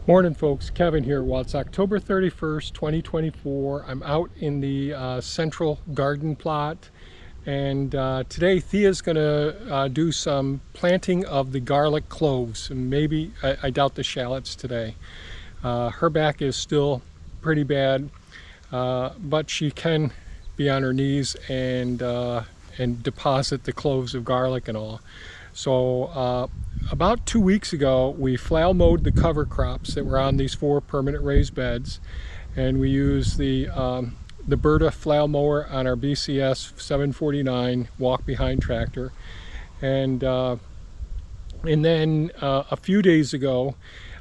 Morning folks, Kevin here. Well, it's October 31st, 2024. I'm out in the central garden plot, and today Thea's going to do some planting of the garlic cloves, and maybe, I doubt the shallots today. Her back is still pretty bad, but she can be on her knees and deposit the cloves of garlic and all. So about 2 weeks ago, we flail mowed the cover crops that were on these 4 permanent raised beds, and we used the Berta flail mower on our BCS 749 walk behind tractor, and then a few days ago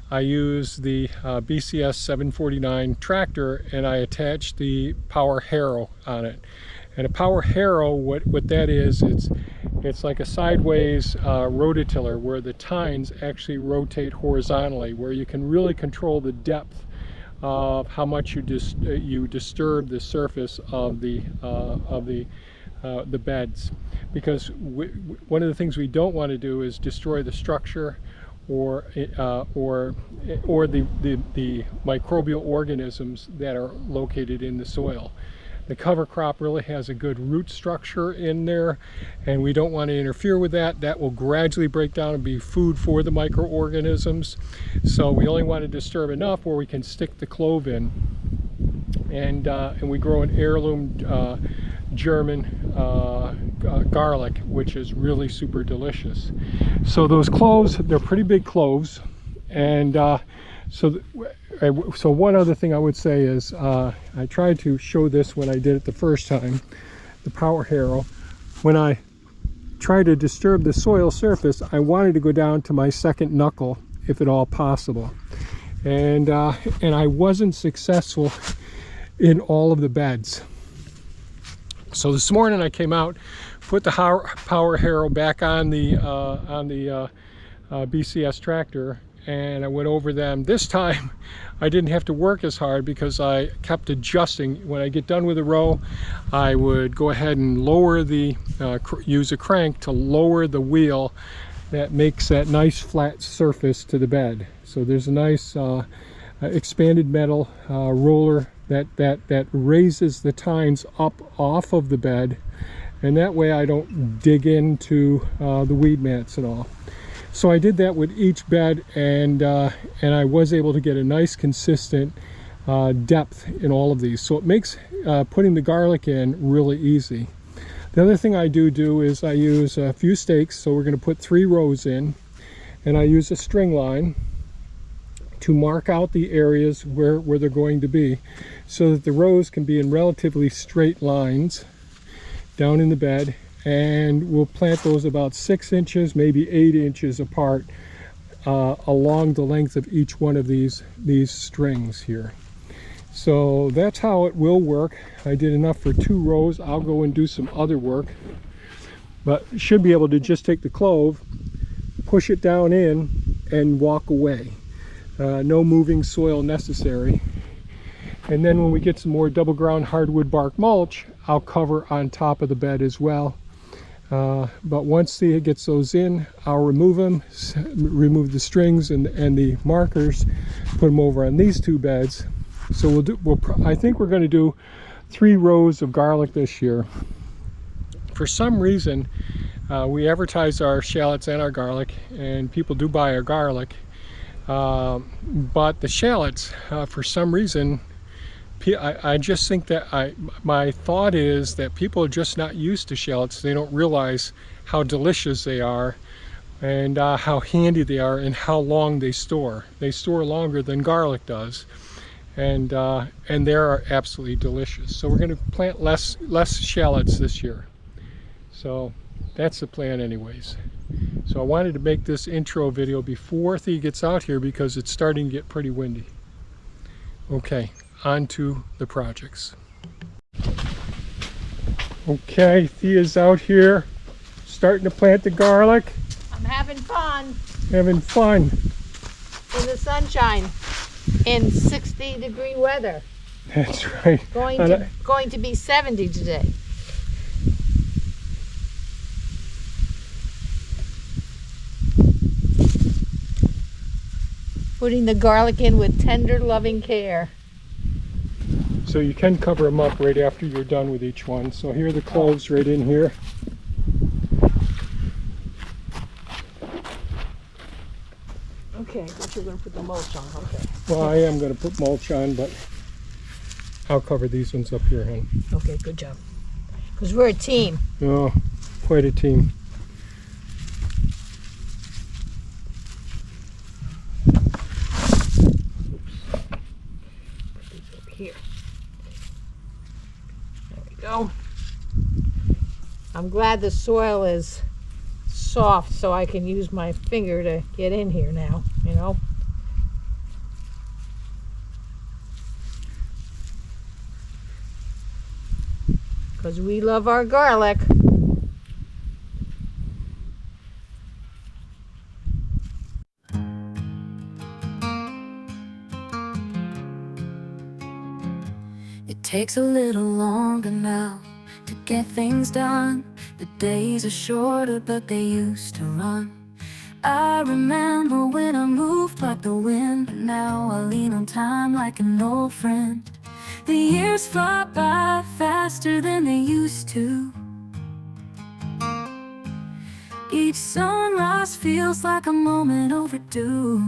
I used the BCS 749 tractor, and I attached the power harrow on it. And a power harrow, what that is, it's like a sideways rototiller where the tines actually rotate horizontally, where you can really control the depth of how much you disturb the surface of the beds. Because one of the things we don't want to do is destroy the structure or the microbial organisms that are located in the soil. The cover crop really has a good root structure in there, and we don't want to interfere with that. That will gradually break down and be food for the microorganisms. So we only want to disturb enough where we can stick the clove in. And we grow an heirloom German garlic, which is really super delicious. So those cloves, they're pretty big cloves, and so one other thing I would say is I tried to show this when I did it the first time, the power harrow. When I tried to disturb the soil surface, I wanted to go down to my second knuckle, if at all possible. And I wasn't successful in all of the beds. So this morning I came out, put the power harrow back on the BCS tractor, and I went over them. This time I didn't have to work as hard because I kept adjusting. When I get done with a row, I would go ahead and lower use a crank to lower the wheel that makes that nice flat surface to the bed. So there's a nice expanded metal roller that raises the tines up off of the bed, and that way I don't dig into the weed mats at all. So I did that with each bed, and I was able to get a nice consistent depth in all of these. So it makes putting the garlic in really easy. The other thing I do is I use a few stakes. So we're going to put 3 rows in, and I use a string line to mark out the areas where they're going to be, so that the rows can be in relatively straight lines down in the bed. And we'll plant those about 6 inches, maybe 8 inches apart along the length of each one of these strings here. So that's how it will work. I did enough for 2 rows. I'll go and do some other work, but should be able to just take the clove, push it down in, and walk away. No moving soil necessary. And then when we get some more double ground hardwood bark mulch, I'll cover on top of the bed as well. But once Thea gets those in, I'll remove them, remove the strings and the markers, put them over on these 2 beds. So I think we're going to do 3 rows of garlic this year. For some reason, we advertise our shallots and our garlic, and people do buy our garlic. But the shallots, for some reason, I just think that my thought is that people are just not used to shallots. They don't realize how delicious they are, and how handy they are, and how long they store. They store longer than garlic does, and they are absolutely delicious. So we're going to plant less shallots this year. So that's the plan anyways. So I wanted to make this intro video before Thea gets out here because it's starting to get pretty windy. Okay. On to the projects. Okay, Thea's out here starting to plant the garlic. I'm having fun. Having fun. In the sunshine. In 60-degree weather. That's right. Going to be 70 today. Putting the garlic in with tender, loving care. So you can cover them up right after you're done with each one. So here are the cloves right in here. Okay, but you're going to put the mulch on, okay. Well, I am going to put mulch on, but I'll cover these ones up here, hon. Okay, good job. Because we're a team. Oh, quite a team. Put these over here. There we go. I'm glad the soil is soft so I can use my finger to get in here now, you know. Because we love our garlic. It takes a little longer now to get things done. The days are shorter, but they used to run. I remember when I moved like the wind, but now I lean on time like an old friend. The years fly by faster than they used to. Each sunrise feels like a moment overdue.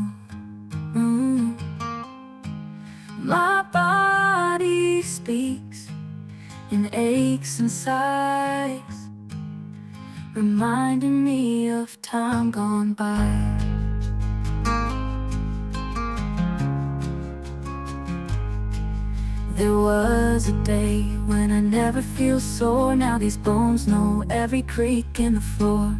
My body speaks in aches and sighs, reminding me of time gone by. There was a day when I never feel sore. Now these bones know every creak in the floor.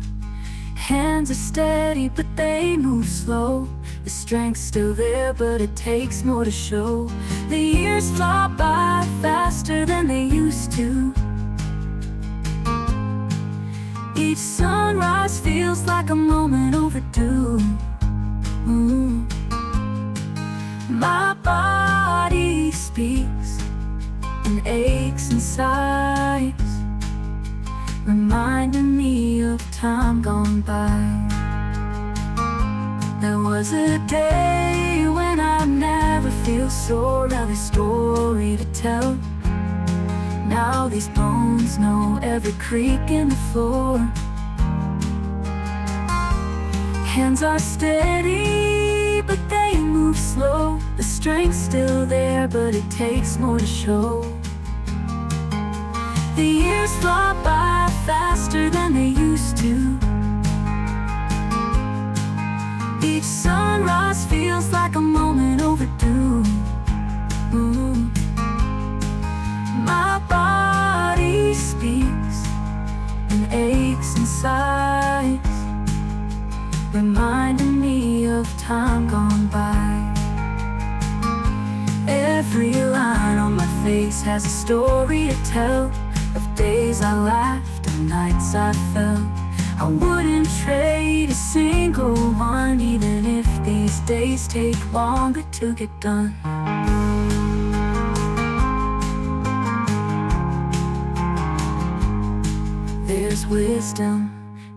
Hands are steady, but they move slow. The strength's still there, but it takes more to show. The years fly by faster than they used to. Each sunrise feels like a moment overdue. My body speaks in aches and sighs, reminding me of time gone by. There was a day when I never feel sore. Now this story to tell. Now these bones know every creak in the floor. Hands are steady, but they move slow. The strength's still there, but it takes more to show. The years fly by faster than they used to. Each sunrise feels like a moment overdue. My body speaks in aches and sighs, reminding me of time gone by. Every line on my face has a story to tell, of days I laughed and nights I fell. I wouldn't trade a single one, even if these days take longer to get done. There's wisdom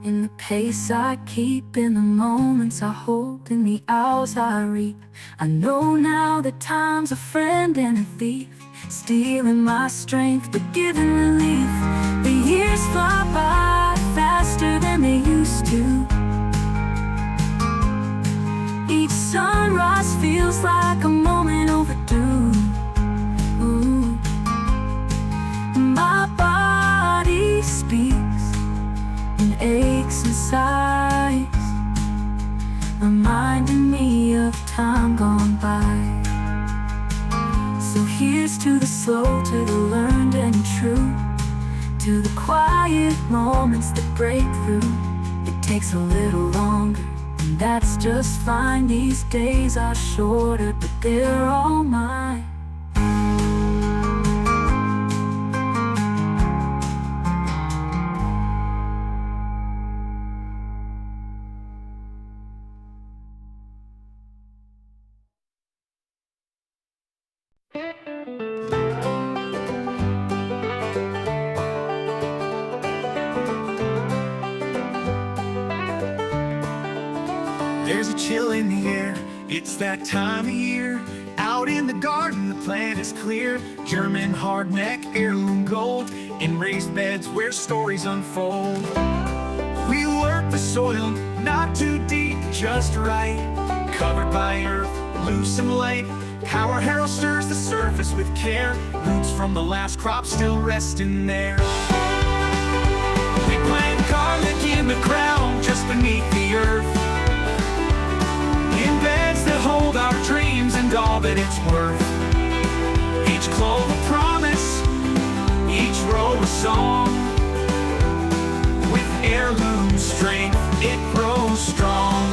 in the pace I keep, in the moments I hold, in the hours I reap. I know now that time's a friend and a thief, stealing my strength but giving relief. The years fly by faster than they used to. Each sunrise feels like a moment overdue. My body speaks in aches and sighs, reminding me of time gone by. So here's to the slow, to the learned and true, to the quiet moments that break through. It takes a little longer, and that's just fine. These days are shorter, but they're all mine. There's a chill in the air, it It's that time of year. Out in the garden, the plant is clear. German hardneck, heirloom gold, in raised beds where stories unfold. We work the soil, not too deep, just right. Covered by earth, loose and light. Our harrow stirs the surface with care. Roots from the last crop still resting there. We plant garlic in the ground, just beneath the earth. In beds that hold our dreams and all that it's worth. Each clove a promise, each row a song. With heirloom strength, it grows strong.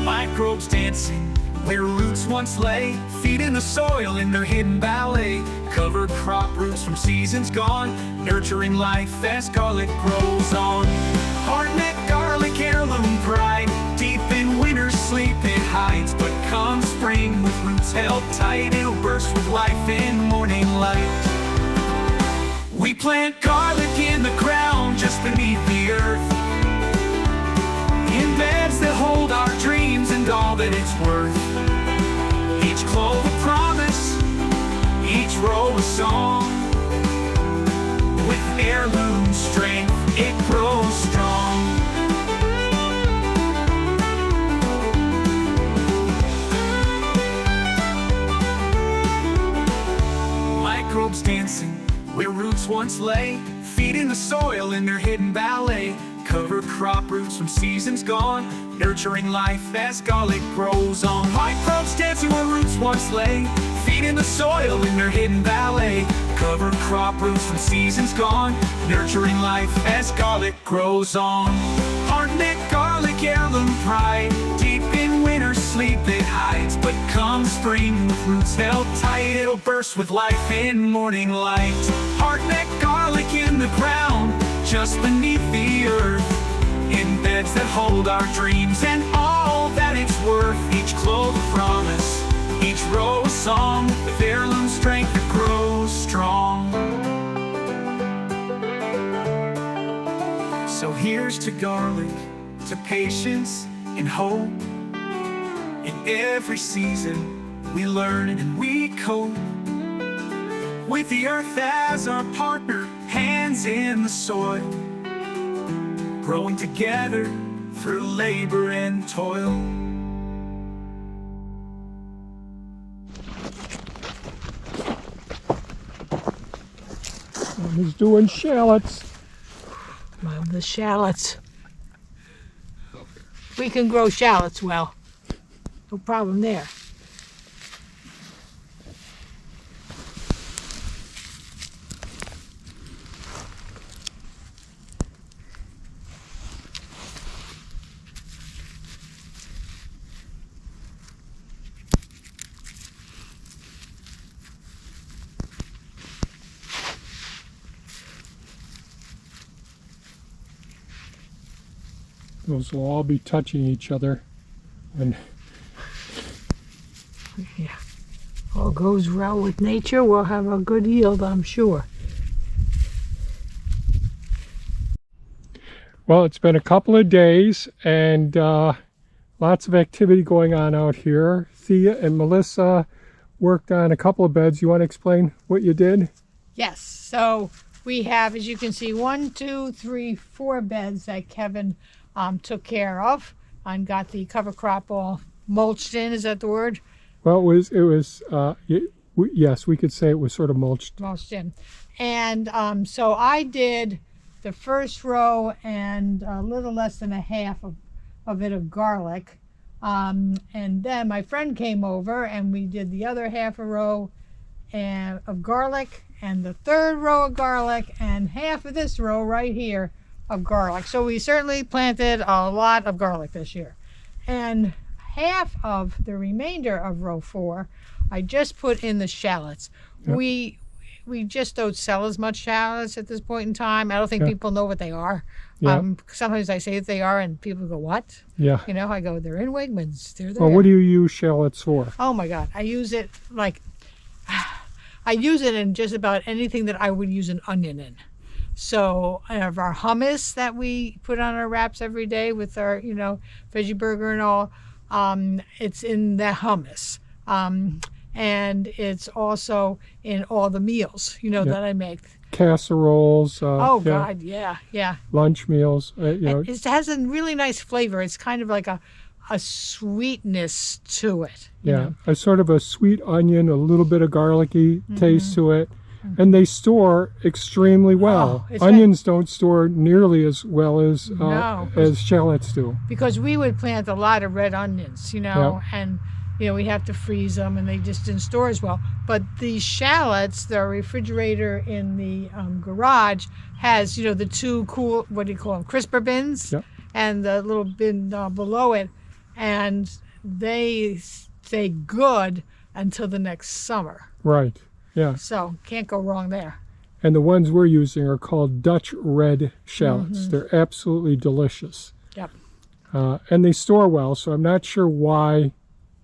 Microbes dancing where roots once lay, feet in the soil in their hidden ballet. Covered crop roots from seasons gone, nurturing life as garlic grows on. Hardneck garlic, heirloom pride, deep in winter's sleep it hides. But come spring, with roots held tight, it'll burst with life in morning light. We plant garlic in the ground, just beneath the earth. In beds that hold our dreams and all that it's worth. Each clove a promise, each row a song. With heirloom strength, it grows strong. Microbes dancing where roots once lay, feet in the soil in their hidden ballet. Covered crop roots from seasons gone, nurturing life as garlic grows on. Microbes dancing where roots once lay, feet in the soil in their hidden ballet. Covered crop roots from seasons gone, nurturing life as garlic grows on. Hardneck garlic, heirloom pride, deep in winter's sleep it hides. But come spring, with roots held tight, it'll burst with life in morning light. Hardneck garlic in the ground, just beneath the earth. In beds that hold our dreams and all that it's worth. Each clove a promise, each row a song. With heirloom strength that grows strong. So here's to garlic, to patience and hope. In every season we learn and we cope. With the earth as our partner, hands in the soil, growing together through labor and toil. He's doing shallots. Love the shallots. We can grow shallots well. No problem there. Those will all be touching each other. And Yeah. All goes well with nature, we'll have a good yield, I'm sure. well, it's been a couple of days and lots of activity going on out here. Thea and Melissa worked on a couple of beds. You want to explain what you did? Yes, so we have, as you can see, 1, 2, 3, 4 beds that Kevin took care of and got the cover crop all mulched in. Is that the word? Well, yes, we could say it was sort of mulched. Mulched in. And so I did the first row and a little less than a half of it of garlic. And then my friend came over and we did the other half a row of garlic and the third row of garlic and half of this row right here of garlic. So we certainly planted a lot of garlic this year. And half of the remainder of row 4, I just put in the shallots. Yep. We just don't sell as much shallots at this point in time. I don't think people know what they are. Yeah. Sometimes I say that they are and people go, what? Yeah. You know, I go, they're in Wegmans. They're there. Well, what do you use shallots for? Oh my God. I use it like, I use it in just about anything that I would use an onion in. So I have our hummus that we put on our wraps every day with our, veggie burger and all. It's in the hummus. And it's also in all the meals, that I make. Casseroles. Oh, God, yeah. Lunch meals. It has a really nice flavor. It's kind of like a sweetness to it. Yeah, a sort of a sweet onion, a little bit of garlicky taste to it. And they store extremely well. Onions don't store nearly as well as shallots do. Because we would plant a lot of red onions, and we have to freeze them, and they just didn't store as well. But the shallots, the refrigerator in the garage has, the two cool, what do you call them, crisper bins, and the little bin below it, and they stay good until the next summer. Right. Yeah. So can't go wrong there. And the ones we're using are called Dutch red shallots. They're absolutely delicious. Yep. And they store well, so I'm not sure why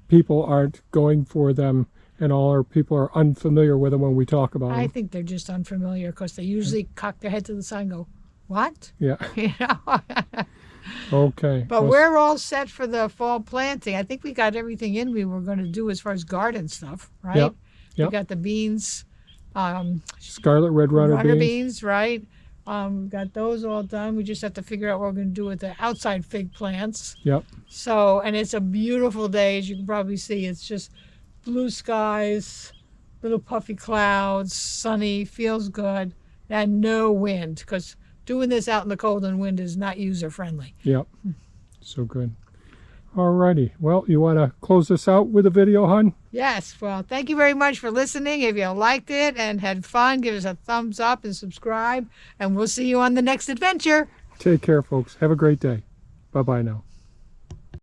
people aren't going for them and all, or people are unfamiliar with them when we talk about them. I think they're just unfamiliar because they usually cock their head to the side and go, what? Yeah. Okay. But we're all set for the fall planting. I think we got everything in we were going to do as far as garden stuff, right? Yep. We got the beans. Scarlet red runner beans, right? We've got those all done. We just have to figure out what we're going to do with the outside fig plants. Yep. So, and it's a beautiful day, as you can probably see. It's just blue skies, little puffy clouds, sunny, feels good, and no wind, because doing this out in the cold and wind is not user-friendly. Yep. So good. Alrighty. Well, you want to close this out with a video, hon? Yes. Well, thank you very much for listening. If you liked it and had fun, give us a thumbs up and subscribe. And we'll see you on the next adventure. Take care, folks. Have a great day. Bye-bye now.